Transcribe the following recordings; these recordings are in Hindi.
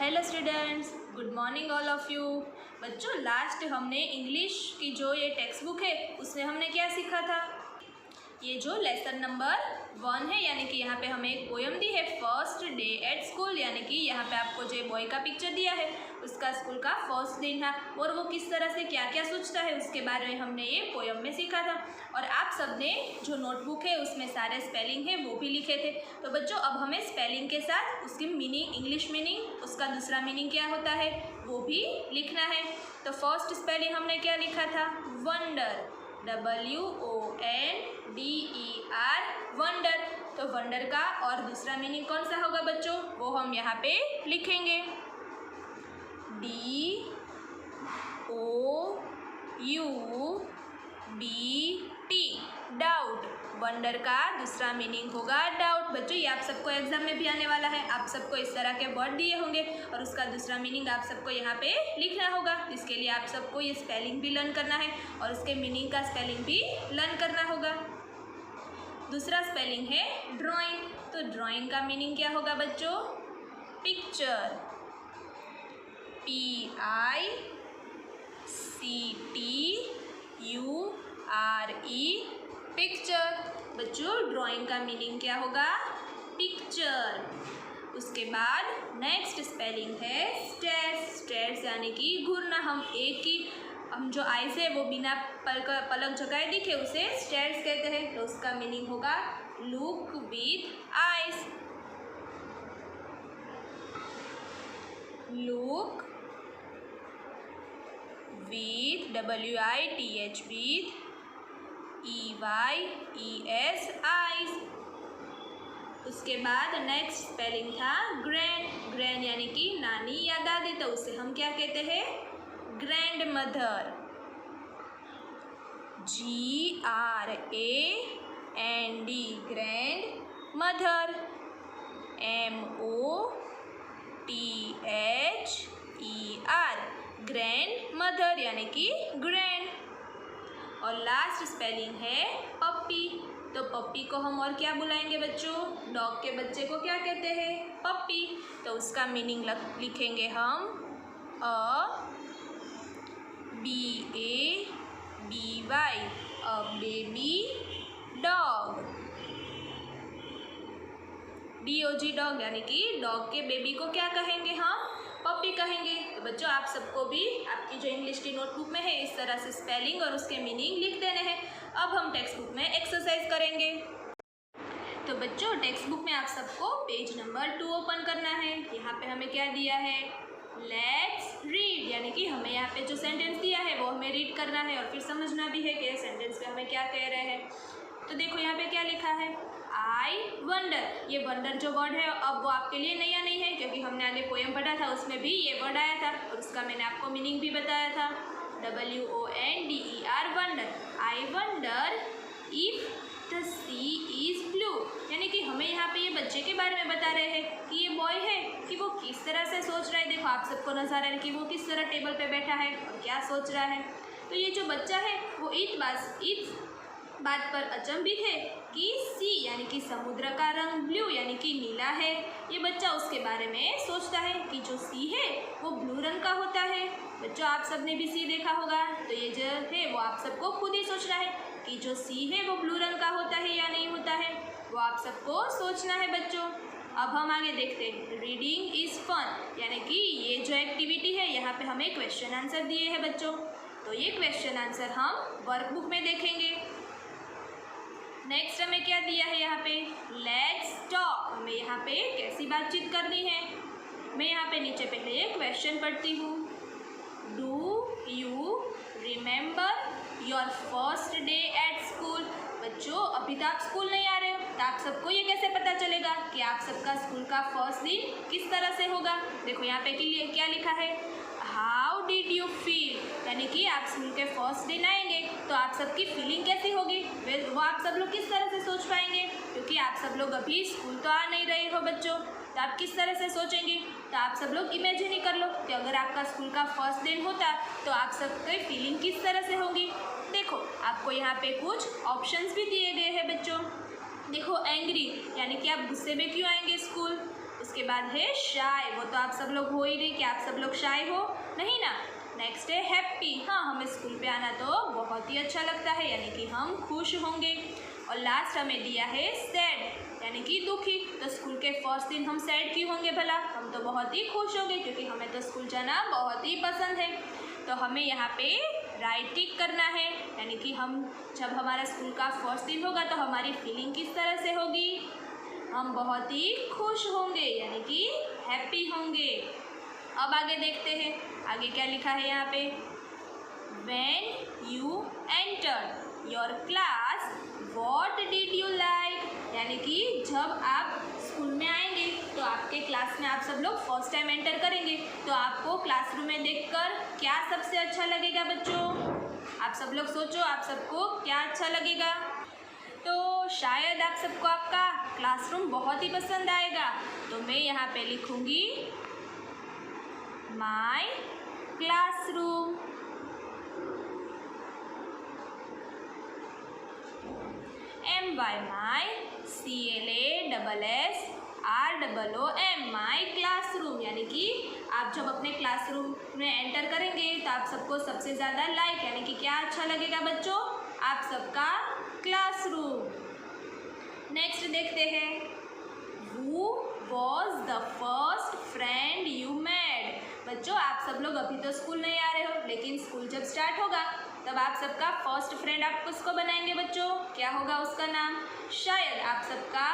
Hello students, good morning all of you. बच्चों, लास्ट हमने इंग्लिश की जो ये टेक्स्ट बुक है उसमें हमने क्या सीखा था। ये जो लेसन नंबर 1 है, यानी कि यहाँ पे हमें एक पोयम दी है, फर्स्ट डे एट स्कूल, यानी कि यहाँ पे आपको जो बॉय का पिक्चर दिया है उसका स्कूल का फर्स्ट दिन था और वो किस तरह से क्या क्या सोचता है उसके बारे में हमने ये पोयम में सीखा था। और आप सबने जो नोटबुक है उसमें सारे स्पेलिंग है वो भी लिखे थे। तो बच्चों, अब हमें स्पेलिंग के साथ उसकी मीनिंग, इंग्लिश मीनिंग, उसका दूसरा मीनिंग क्या होता है वो भी लिखना है। तो फर्स्ट स्पेलिंग हमने क्या लिखा था, वंडर, WONDER, वंडर। तो वंडर का और दूसरा मीनिंग कौन सा होगा बच्चों, वो हम यहाँ पे लिखेंगे, DOUBT, डाउट। वंडर का दूसरा मीनिंग होगा डाउट। बच्चों, ये आप सबको एग्जाम में भी आने वाला है, आप सबको इस तरह के वर्ड दिए होंगे और उसका दूसरा मीनिंग आप सबको यहाँ पे लिखना होगा। इसके लिए आप सबको ये स्पेलिंग भी लर्न करना है और उसके मीनिंग का स्पेलिंग भी लर्न करना होगा। दूसरा स्पेलिंग है ड्राइंग। तो ड्राइंग का मीनिंग क्या होगा बच्चों, पिक्चर, PICTURE, पिक्चर। बच्चों, ड्राइंग का मीनिंग क्या होगा, पिक्चर। उसके बाद नेक्स्ट स्पेलिंग है स्टेयर्स। स्टेयर्स यानी कि घूरना। हम जो आइज है वो बिना पलक झपकाए दिखे उसे स्टेयर्स कहते हैं। तो उसका मीनिंग होगा look with eyes, look with WITH with EYES eyes. उसके बाद नेक्स्ट स्पेलिंग था ग्रैंड। ग्रैंड यानी कि नानी या दादी, तो उसे हम क्या कहते हैं, grand mother, GRAND, grand mother, MOTHER, grand mother यानी कि ग्रैंड। और लास्ट स्पेलिंग है पप्पी। तो पप्पी को हम और क्या बुलाएंगे बच्चों, डॉग के बच्चे को क्या कहते हैं, पप्पी। तो उसका मीनिंग लिखेंगे हम BABY, a baby dog, DOG dog, यानी कि डॉग के बेबी को क्या कहेंगे, हम पप्पी कहेंगे। तो बच्चों, आप सबको भी आपकी जो इंग्लिश की नोटबुक में है इस तरह से स्पेलिंग और उसके मीनिंग लिख देने हैं। अब हम टेक्स्ट बुक में एक्सरसाइज करेंगे। तो बच्चों, टेक्स्ट बुक में आप सबको पेज नंबर 2 ओपन करना है। यहाँ पे हमें क्या दिया है, लेट्स रीड, यानी कि हमें यहाँ पे जो सेंटेंस दिया है वो हमें रीड करना है और फिर समझना भी है कि सेंटेंस में हमें क्या कह रहे हैं। तो देखो यहाँ पे क्या लिखा है, आई वंडर। ये वंडर जो वर्ड है अब वो आपके लिए नया नहीं है, क्योंकि हमने आगे पोएम पढ़ा था उसमें भी ये वर्ड आया था और उसका मैंने आपको मीनिंग भी बताया था, WONDER, wonder. I wonder if the sea is blue, यानी कि हमें यहाँ पे ये बच्चे के बारे में बता रहे हैं कि ये बॉय है कि वो किस तरह से सोच रहा है। देखो आप सबको नजर आ रहा है कि वो किस तरह टेबल पे बैठा है और क्या सोच रहा है। तो ये जो बच्चा है वो इस बात पर अचंभित है कि सी यानी कि समुद्र का रंग ब्लू यानी कि नीला है। ये बच्चा उसके बारे में सोचता है कि जो सी है वो ब्लू रंग का होता है। बच्चों, आप सबने भी सी देखा होगा, तो ये जो है वो आप सबको खुद ही सोचना है कि जो सी है वो ब्लू रंग का होता है या नहीं होता है, वो आप सबको सोचना है बच्चों। अब हम आगे देखते हैं, रीडिंग इज़ फन, यानी कि ये जो एक्टिविटी है यहाँ पे हमें क्वेश्चन आंसर दिए हैं बच्चों। तो ये क्वेश्चन आंसर हम वर्कबुक में देखेंगे। नेक्स्ट हमें क्या दिया है यहाँ पे, लेट्स टॉक, हमें यहाँ पे कैसी बातचीत करनी है। मैं यहाँ पे नीचे पहले ये क्वेश्चन पढ़ती हूँ, do you remember your first day at school. बच्चों, अभी तो आप स्कूल नहीं आ रहे हो, तो आप सबको ये कैसे पता चलेगा कि आप सबका स्कूल का फर्स्ट दिन किस तरह से होगा। देखो यहाँ पे क्या लिखा है, हाउ डिड यू फील, यानी कि आप स्कूल के फर्स्ट दिन आएंगे तो आप सबकी फीलिंग कैसी होगी, वो आप सब लोग किस तरह से सोच पाएंगे, क्योंकि आप सब लोग अभी स्कूल तो आ नहीं रहे हो बच्चों। तो आप किस तरह से सोचेंगे, तो आप सब लोग इमेजिन ही कर लो कि अगर आपका स्कूल का फर्स्ट दिन होता तो आप सबकी फीलिंग किस तरह से होगी। देखो आपको यहाँ पे कुछ ऑप्शंस भी दिए गए हैं बच्चों। देखो एंग्री, यानी कि आप गुस्से में क्यों आएंगे स्कूल। उसके बाद है शाय, वो तो आप सब लोग हो ही नहीं कि आप सब लोग शाय हो, नहीं ना। नेक्स्ट है हैप्पी, हाँ हमें स्कूल पे आना तो बहुत ही अच्छा लगता है, यानी कि हम खुश होंगे। और लास्ट हमें दिया है सैड, यानी कि दुखी। तो स्कूल के फर्स्ट दिन हम सैड क्यों होंगे भला, हम तो बहुत ही खुश होंगे क्योंकि हमें तो स्कूल जाना बहुत ही पसंद है। तो हमें यहाँ पे राइट टिक करना है, यानी कि हम जब हमारा स्कूल का फर्स्ट दिन होगा तो हमारी फीलिंग किस तरह से होगी, हम बहुत ही खुश होंगे, यानी कि हैप्पी होंगे। अब आगे देखते हैं, आगे क्या लिखा है यहाँ पे। When you entered your class, what did you like? यानी कि जब आप स्कूल में आएंगे तो आपके क्लास में आप सब लोग फर्स्ट टाइम एंटर करेंगे तो आपको क्लासरूम में देखकर क्या सबसे अच्छा लगेगा बच्चों, आप सब लोग सोचो, आप सबको क्या अच्छा लगेगा। तो शायद आप सबको आपका क्लासरूम बहुत ही पसंद आएगा। तो मैं यहाँ पे लिखूँगी my classroom. MY my, CLASSROOM my classroom, यानी कि आप जब अपने क्लासरूम में एंटर करेंगे तो आप सबको सबसे ज़्यादा लाइक यानी कि क्या अच्छा लगेगा बच्चों, आप सबका क्लासरूम। नेक्स्ट देखते हैं, Who was the first friend you met? बच्चों आप सब लोग अभी तो स्कूल नहीं आ रहे हो, लेकिन स्कूल जब स्टार्ट होगा तब आप सबका फर्स्ट फ्रेंड आप किसको बनाएंगे बच्चों, क्या होगा उसका नाम, शायद आप सबका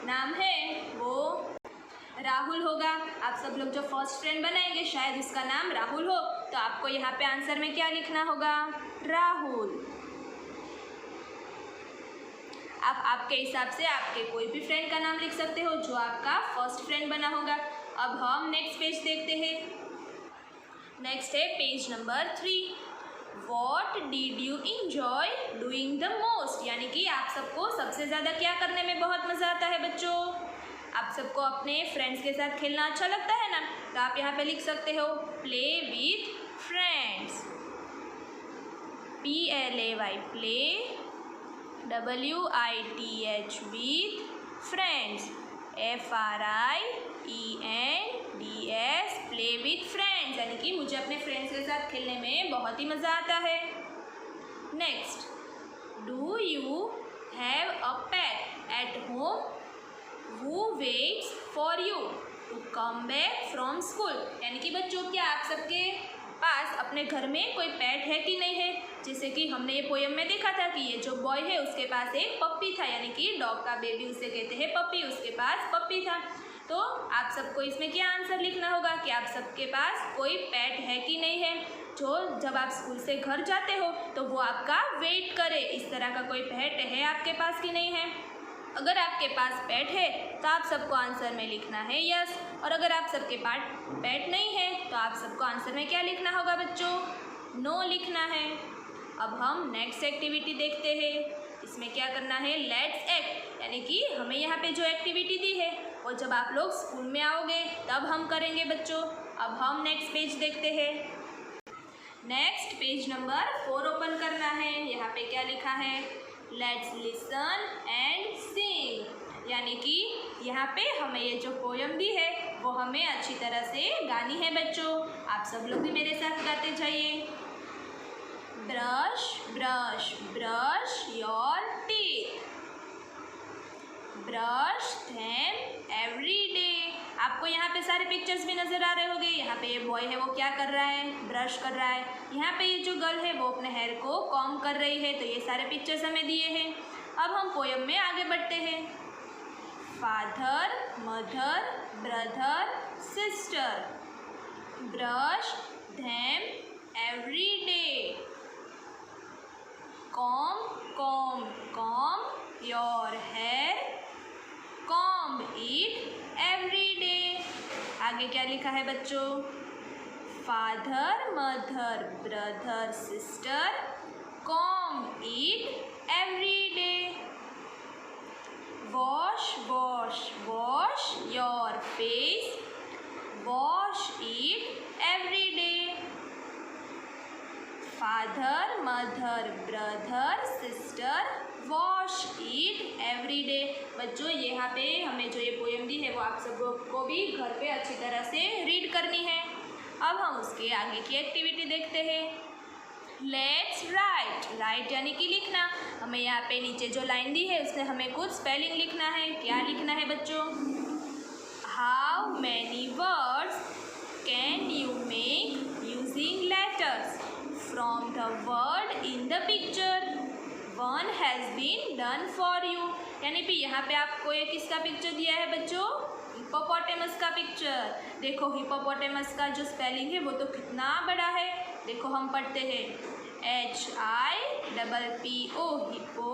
नाम है वो राहुल होगा। आप सब लोग जो फर्स्ट फ्रेंड बनाएंगे शायद उसका नाम राहुल हो, तो आपको यहाँ पे आंसर में क्या लिखना होगा, राहुल। आप आपके हिसाब से आपके कोई भी फ्रेंड का नाम लिख सकते हो जो आपका फर्स्ट फ्रेंड बना होगा। अब हम नेक्स्ट पेज देखते हैं। नेक्स्ट है page number 3। What did you enjoy doing the most? यानी कि आप सबको सबसे ज़्यादा क्या करने में बहुत मज़ा आता है बच्चों, आप सबको अपने फ्रेंड्स के साथ खेलना अच्छा लगता है ना। तो आप यहाँ पे लिख सकते हो play with friends, PLAY play, WITH with friends, FRIENDS play with friends, यानी कि मुझे अपने फ्रेंड्स के साथ खेलने में बहुत ही मज़ा आता है। Next, do you have a pet at home who waits for you to come back from school, यानी कि बच्चों क्या आप सबके पास अपने घर में कोई पेट है कि नहीं है। जैसे कि हमने ये पोयम में देखा था कि ये जो बॉय है उसके पास एक पप्पी था, यानी कि डॉग का बेबी उसे कहते हैं पप्पी, उसके पास पप्पी था। तो आप सबको इसमें क्या आंसर लिखना होगा कि आप सबके पास कोई पेट है कि नहीं है, जो जब आप स्कूल से घर जाते हो तो वो आपका वेट करे। इस तरह का कोई पेट है आपके पास कि नहीं है। अगर आपके पास पेट है तो आप सबको आंसर में लिखना है यस, और अगर आप सबके पास पेट नहीं है तो आप सबको आंसर में क्या लिखना होगा बच्चों, नो लिखना है। अब हम नेक्स्ट एक्टिविटी देखते हैं। इसमें क्या करना है, लेट्स एक्ट, यानी कि हमें यहाँ पे जो एक्टिविटी दी है वो जब आप लोग स्कूल में आओगे तब हम करेंगे बच्चों। अब हम नेक्स्ट पेज देखते हैं। नेक्स्ट पेज नंबर 4 ओपन करना है। यहाँ पे क्या लिखा है, लेट्स लिसन एंड सिंग, यानी कि यहाँ पे हमें ये जो पोयम दी है वो हमें अच्छी तरह से गानी है बच्चों। आप सब लोग भी मेरे साथ गाते जाइए। Brush brush brush your teeth, brush them every day. आपको यहाँ पे सारे पिक्चर्स भी नज़र आ रहे होंगे। यहाँ पे ये बॉय है वो क्या कर रहा है, ब्रश कर रहा है। यहाँ पे ये जो गर्ल है वो अपने हेयर को कॉम्ब कर रही है। तो ये सारे पिक्चर्स हमें दिए हैं। अब हम पोयम में आगे बढ़ते हैं। Father mother brother sister, brush them every day, comb your hair, comb it every day। आगे क्या लिखा है बच्चों, father mother brother sister, comb it every day, wash your face, wash it every day। Father mother brother sister, wash it every day. बच्चों यहाँ पे हमें जो ये पोएम दी है वो आप सबको भी घर पे अच्छी तरह से रीड करनी है। अब हम उसके आगे की एक्टिविटी देखते हैं। लेट्स राइट, राइट यानी कि लिखना। हमें यहाँ पे नीचे जो लाइन दी है उसमें हमें कुछ स्पेलिंग लिखना है। क्या लिखना है बच्चों? How many words can you make using letters from the word in the picture? One has been done for you. यानी कि यहाँ पे आपको ये किसका पिक्चर दिया है बच्चों? हिप्पोपोटेमस का पिक्चर। देखो हिप्पोपोटेमस का जो स्पेलिंग है वो तो कितना बड़ा है। देखो हम पढ़ते हैं HIPPO hippo,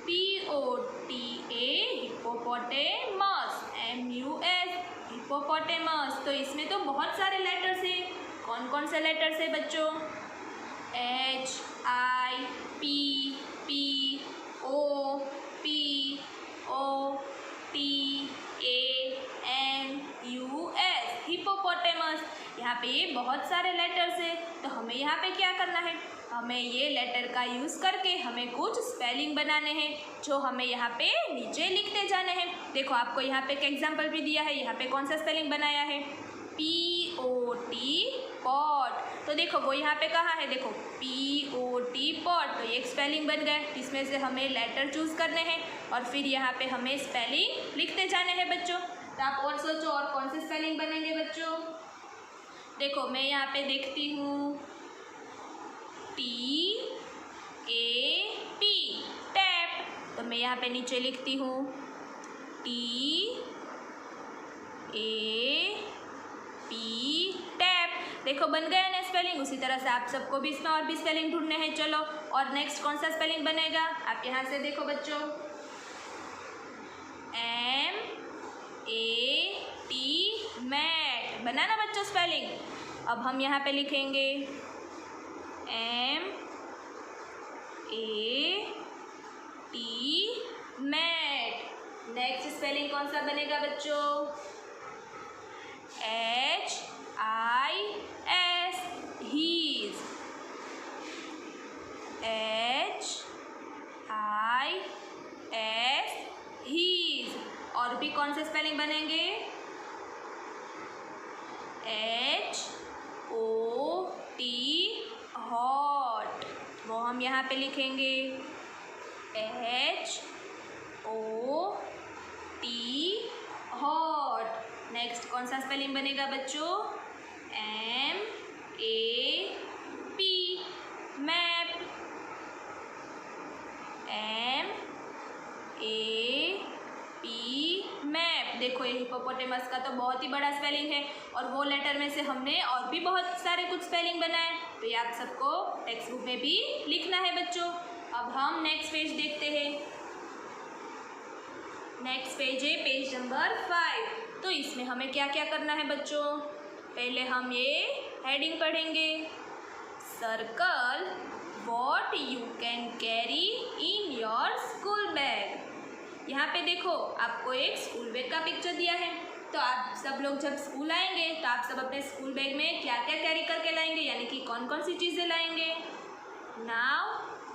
POTA hippopotamus, MUS hippopotamus. तो इसमें तो बहुत सारे लेटर्स हैं। कौन कौन से लेटर्स है बच्चों? HIPPOPOTAMUS hippopotamus. यहाँ पे ये बहुत सारे लेटर्स है। तो हमें यहाँ पे क्या करना है? हमें ये लेटर का यूज़ करके हमें कुछ स्पेलिंग बनाने हैं जो हमें यहाँ पे नीचे लिखते जाने हैं। देखो आपको यहाँ पे एक एग्जाम्पल भी दिया है। यहाँ पे कौन सा स्पेलिंग बनाया है? POT pot. तो देखो वो यहाँ पे कहाँ है? देखो POT पॉट। तो ये एक स्पेलिंग बन गया जिसमें से हमें लेटर चूज़ करने हैं और फिर यहाँ पे हमें स्पेलिंग लिखते जाने हैं बच्चों। तो आप और सोचो और कौन से स्पेलिंग बनेंगे बच्चों? देखो मैं यहाँ पे देखती हूँ TAP टैप। तो मैं यहाँ पे नीचे लिखती हूँ TAP टैप। देखो बन गया ना स्पेलिंग। उसी तरह से आप सबको भी इसमें और भी स्पेलिंग ढूंढने हैं। चलो और नेक्स्ट कौन सा स्पेलिंग बनेगा? आप यहाँ से देखो बच्चों MAT मैट बना ना बच्चों स्पेलिंग। अब हम यहाँ पे लिखेंगे MAT मैट। नेक्स्ट स्पेलिंग कौन सा बनेगा बच्चों? HIS his, HIS his. और भी कौन से स्पेलिंग बनेंगे? HOT hot. वो हम यहाँ पे लिखेंगे HOT हॉट। नेक्स्ट कौन सा स्पेलिंग बनेगा बच्चों? MAP map, MAP map. देखो ये हिप्पोपोटेमस का तो बहुत ही बड़ा स्पेलिंग है और वो लेटर में से हमने और भी बहुत सारे कुछ स्पेलिंग बनाए। तो ये आप सबको टेक्स्ट बुक में भी लिखना है बच्चों। अब हम नेक्स्ट पेज देखते हैं। नेक्स्ट पेज है पेज नंबर 5। तो इसमें हमें क्या क्या करना है बच्चों? पहले हम ये हेडिंग पढ़ेंगे। Circle what you can carry in your school bag. यहाँ पे देखो आपको एक स्कूल बैग का पिक्चर दिया है। तो आप सब लोग जब स्कूल आएंगे तो आप सब अपने स्कूल बैग में क्या क्या कैरी करके लाएंगे, यानी कि कौन कौन सी चीज़ें लाएंगे? Now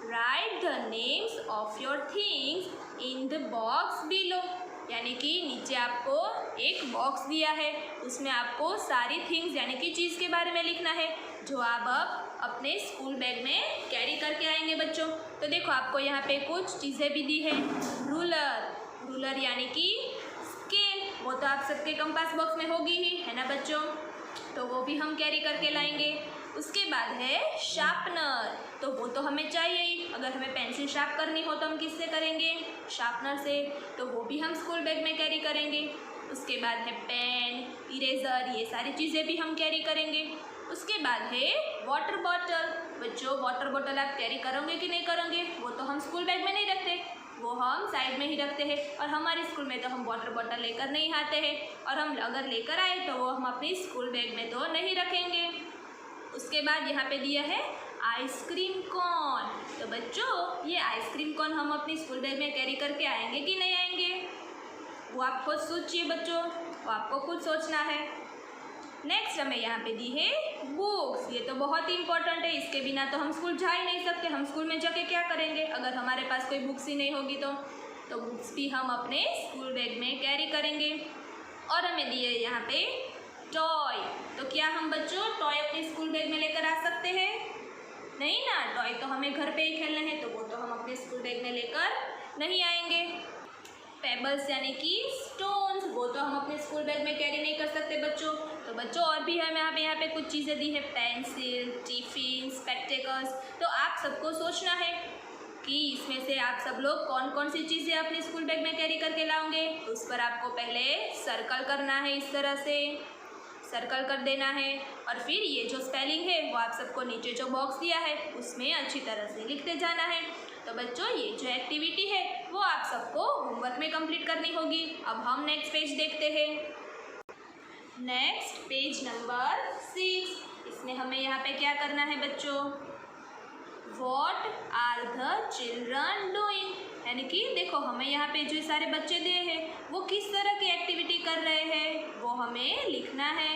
right the names of your things in the box below. यानी कि नीचे आपको एक बॉक्स दिया है, उसमें आपको सारी थिंग्स यानी कि चीज़ के बारे में लिखना है जो आप अब अपने स्कूल बैग में कैरी करके आएंगे बच्चों। तो देखो आपको यहाँ पे कुछ चीज़ें भी दी है। रूलर, रूलर यानी कि स्केल, वो तो आप सबके कंपास बॉक्स में होगी ही, है ना बच्चों? तो वो भी हम कैरी करके लाएंगे। उसके बाद है शार्पनर, तो वो तो हमें चाहिए ही। अगर हमें पेंसिल शार्प करनी हो तो हम किससे करेंगे? शार्पनर से। तो वो भी हम स्कूल बैग में कैरी करेंगे। उसके बाद है पेन, इरेज़र, ये सारी चीज़ें भी हम कैरी करेंगे। उसके बाद है वाटर बॉटल। बच्चों वाटर बॉटल आप कैरी करोगे कि नहीं करोगे? वो तो हम स्कूल बैग में नहीं रखते, वो हम साइड में ही रखते हैं। और हमारे स्कूल में तो हम वाटर बॉटल लेकर नहीं आते हैं, और हम अगर लेकर आए तो वो हम अपनी स्कूल बैग में तो नहीं रखेंगे। उसके बाद यहाँ पे दिया है आइसक्रीम कोन। तो बच्चों ये आइसक्रीम कोन हम अपनी स्कूल बैग में कैरी करके आएंगे कि नहीं आएंगे? वो आप खुद सोचिए बच्चों, वो आपको खुद सोचना है। नेक्स्ट हमें यहाँ पे दी है बुक्स। ये तो बहुत ही इंपॉर्टेंट है, इसके बिना तो हम स्कूल जा ही नहीं सकते। हम स्कूल में जाके क्या करेंगे अगर हमारे पास कोई बुक्स ही नहीं होगी? तो तो बुक्स भी हम अपने स्कूल बैग में कैरी करेंगे। और हमें दिए यहाँ पे टॉय। तो क्या हम बच्चों टॉय अपने स्कूल बैग में लेकर आ सकते हैं? नहीं ना, टॉय तो हमें घर पे ही खेलने हैं, तो वो तो हम अपने स्कूल बैग में लेकर नहीं आएंगे। पेबल्स यानी कि स्टोन्स, वो तो हम अपने स्कूल बैग में कैरी नहीं कर सकते बच्चों। तो बच्चों और भी है, यहाँ पे कुछ चीज़ें दी है, पेंसिल, टिफिन, स्पेक्टेकल्स। तो आप सबको सोचना है कि इसमें से आप सब लोग कौन कौन सी चीज़ें अपने स्कूल बैग में कैरी करके लाओगे। उस पर आपको पहले सर्कल करना है, इस तरह से सर्कल कर देना है। और फिर ये जो स्पेलिंग है वो आप सबको नीचे जो बॉक्स दिया है उसमें अच्छी तरह से लिखते जाना है। तो बच्चों ये जो एक्टिविटी है वो आप सबको होमवर्क में कंप्लीट करनी होगी। अब हम नेक्स्ट पेज देखते हैं। Next page number 6। इसमें हमें यहाँ पे क्या करना है बच्चों? What are the children doing? यानी कि देखो हमें यहाँ पे जो सारे बच्चे दिए हैं वो किस तरह की एक्टिविटी कर रहे हैं वो हमें लिखना है।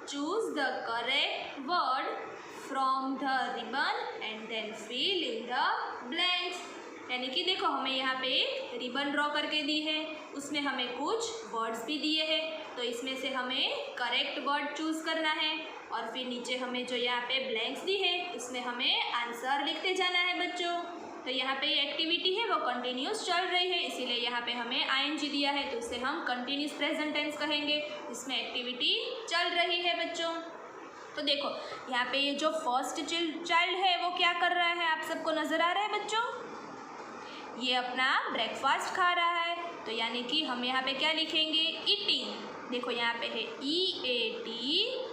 Choose the correct word from the ribbon and then fill in the blanks। यानी कि देखो हमें यहाँ पे एक रिबन ड्रॉ करके दी है, उसमें हमें कुछ वर्ड्स भी दिए हैं, तो इसमें से हमें करेक्ट वर्ड चूज करना है। और फिर नीचे हमें जो यहाँ पे ब्लैंक्स दी है उसमें हमें आंसर लिखते जाना है बच्चों। तो यहाँ पे एक्टिविटी है वो कंटिन्यूस चल रही है, इसीलिए यहाँ पे हमें आईएनजी दिया है, तो उसे हम कंटिन्यूस प्रेजेंट टेंस कहेंगे। इसमें एक्टिविटी चल रही है बच्चों। तो देखो यहाँ पे ये जो फर्स्ट चाइल्ड है वो क्या कर रहा है, आप सबको नज़र आ रहा है बच्चों? ये अपना ब्रेकफास्ट खा रहा है, तो यानी कि हम यहाँ पे क्या लिखेंगे? ईटिंग। देखो यहाँ पे है EATING,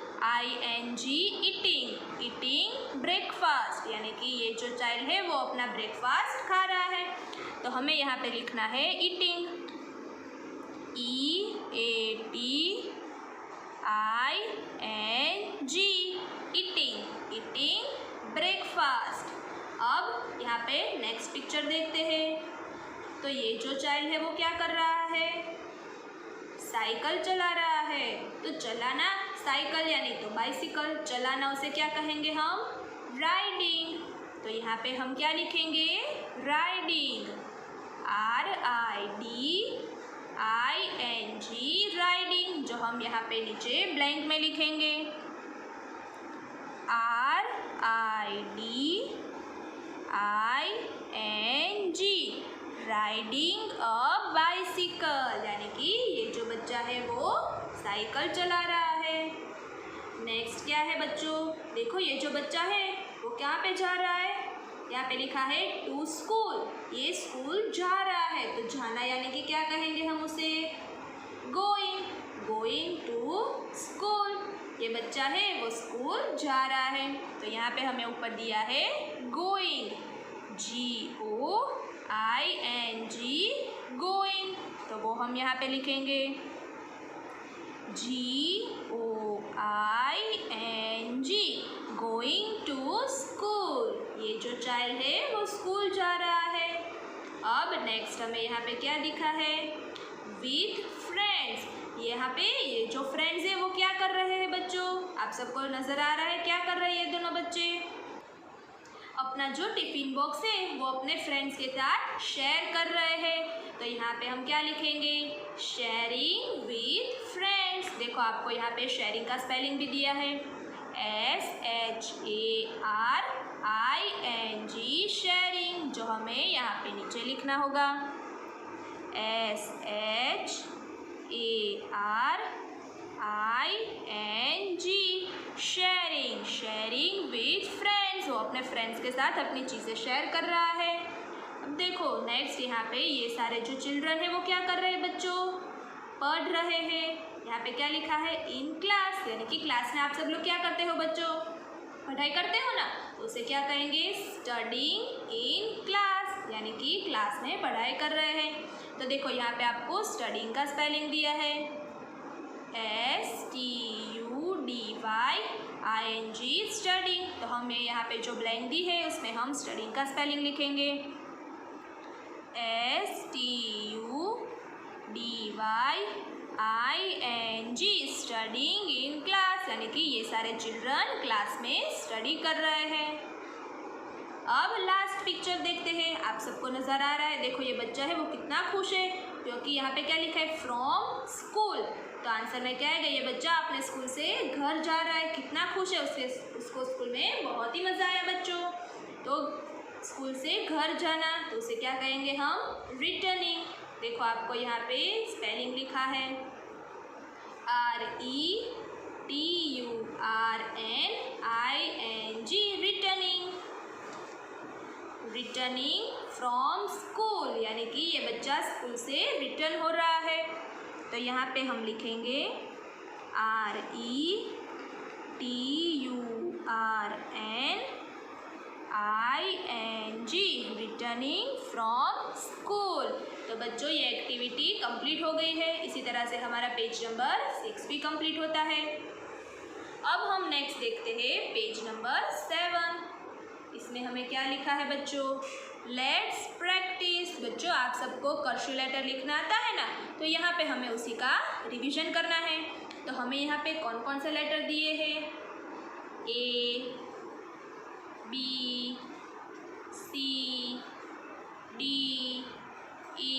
ईटिंग, ईटिंग ब्रेकफास्ट, यानी कि ये जो चाइल्ड है वो अपना ब्रेकफास्ट खा रहा है, तो हमें यहाँ पे लिखना है eating, EATING, eating, eating breakfast. अब यहाँ पे नेक्स्ट पिक्चर देखते हैं। तो ये जो चाइल्ड है वो क्या कर रहा है? साइकिल चला रहा है। तो चलाना साइकिल यानी तो बाइसिकल, चलाना उसे क्या कहेंगे हम? राइडिंग। तो यहाँ पे हम क्या लिखेंगे? राइडिंग, RIDING, राइडिंग, जो हम यहाँ पे नीचे ब्लैंक में लिखेंगे RIDING, राइडिंग अ बाइसिकल, यानी कि ये जो बच्चा है वो साइकिल चला रहा है। नेक्स्ट क्या है बच्चों? देखो ये जो बच्चा है वो कहाँ पे जा रहा है? यहाँ पे लिखा है टू स्कूल, ये स्कूल जा रहा है, तो जाना यानी कि क्या कहेंगे हम उसे? Going, going to school. ये बच्चा है वो स्कूल जा रहा है, तो यहाँ पे हमें ऊपर दिया है गोइंग, GOING, गोइंग, तो वो हम यहाँ पे लिखेंगे GOING, गोइंग टू स्कूल। ये जो चाइल्ड है वो स्कूल जा रहा है। अब नेक्स्ट हमें यहाँ पे क्या दिखा है? With friends. यहाँ पे ये जो फ्रेंड्स है वो क्या कर रहे हैं बच्चों? आप सबको नज़र आ रहा है क्या कर रहे हैं ये दोनों बच्चे? अपना जो टिफिन बॉक्स है वो अपने फ्रेंड्स के साथ शेयर कर रहे हैं, तो यहाँ पे हम क्या लिखेंगे? Sharing with friends. देखो आपको यहाँ पे शेयरिंग का स्पेलिंग भी दिया है, SHARING, शेयरिंग, जो हमें यहाँ पे नीचे लिखना होगा SHARING, sharing, sharing with friends, वो अपने फ्रेंड्स के साथ अपनी चीज़ें शेयर कर रहा है। अब देखो नेक्स्ट यहाँ पे ये सारे जो चिल्ड्रन है वो क्या कर रहे हैं बच्चों? पढ़ रहे हैं। यहाँ पे क्या लिखा है? इन क्लास, यानी कि क्लास में आप सब लोग क्या करते हो बच्चों? पढ़ाई करते हो ना, तो उसे क्या कहेंगे? स्टडिंग इन क्लास, यानी कि क्लास में पढ़ाई कर रहे हैं। तो देखो यहाँ पे आपको स्टडिंग का स्पेलिंग दिया है STUDYING, स्टडिंग, तो हमें यहाँ पे जो ब्लैंक दी है उसमें हम स्टडिंग का स्पेलिंग लिखेंगे STUDYING, स्टडिंग इन क्लास, यानी कि ये सारे चिल्ड्रन क्लास में स्टडी कर रहे हैं। अब लास्ट लास्ट पिक्चर देखते हैं। आप सबको नज़र आ रहा है, देखो ये बच्चा है वो कितना खुश है क्योंकि यहाँ पे क्या लिखा है, फ्रॉम स्कूल। तो आंसर में क्या आएगा, ये बच्चा अपने स्कूल से घर जा रहा है, कितना खुश है, उसको स्कूल में बहुत ही मज़ा आया बच्चों। तो स्कूल से घर जाना, तो उसे क्या कहेंगे हम, रिटर्निंग। देखो आपको यहाँ पे स्पेलिंग लिखा है RETURNING, returning. Returning from school यानी कि ये बच्चा स्कूल से रिटर्न हो रहा है। तो यहाँ पे हम लिखेंगे RETURNING, रिटर्निंग फ्रॉम स्कूल। तो बच्चों ये एक्टिविटी कंप्लीट हो गई है। इसी तरह से हमारा पेज नंबर 6 भी कंप्लीट होता है। अब हम नेक्स्ट देखते हैं पेज नंबर 7। इसमें हमें क्या लिखा है बच्चों, लेट्स प्रैक्टिस। बच्चों आप सबको कर्सिव लेटर लिखना आता है ना, तो यहाँ पे हमें उसी का रिवीजन करना है। तो हमें यहाँ पे कौन कौन से लेटर दिए हैं, A, B, C, D, E,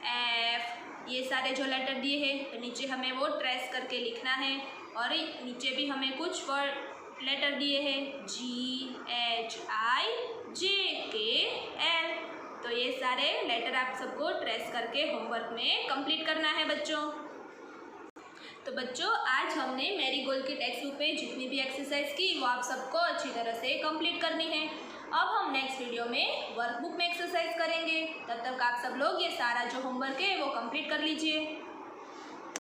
F, ये सारे जो लेटर दिए हैं, तो नीचे हमें वो ट्रेस करके लिखना है। और नीचे भी हमें कुछ वर्ड लेटर दिए हैं, GHIJKL। तो ये सारे लेटर आप सबको ट्रेस करके होमवर्क में कंप्लीट करना है बच्चों। तो बच्चों आज हमने मैरीगोल्ड की टेक्स्ट बुक पे जितनी भी एक्सरसाइज की वो आप सबको अच्छी तरह से कंप्लीट करनी है। अब हम नेक्स्ट वीडियो में वर्कबुक में एक्सरसाइज करेंगे। तब तक आप सब लोग ये सारा जो होमवर्क है वो कंप्लीट कर लीजिए।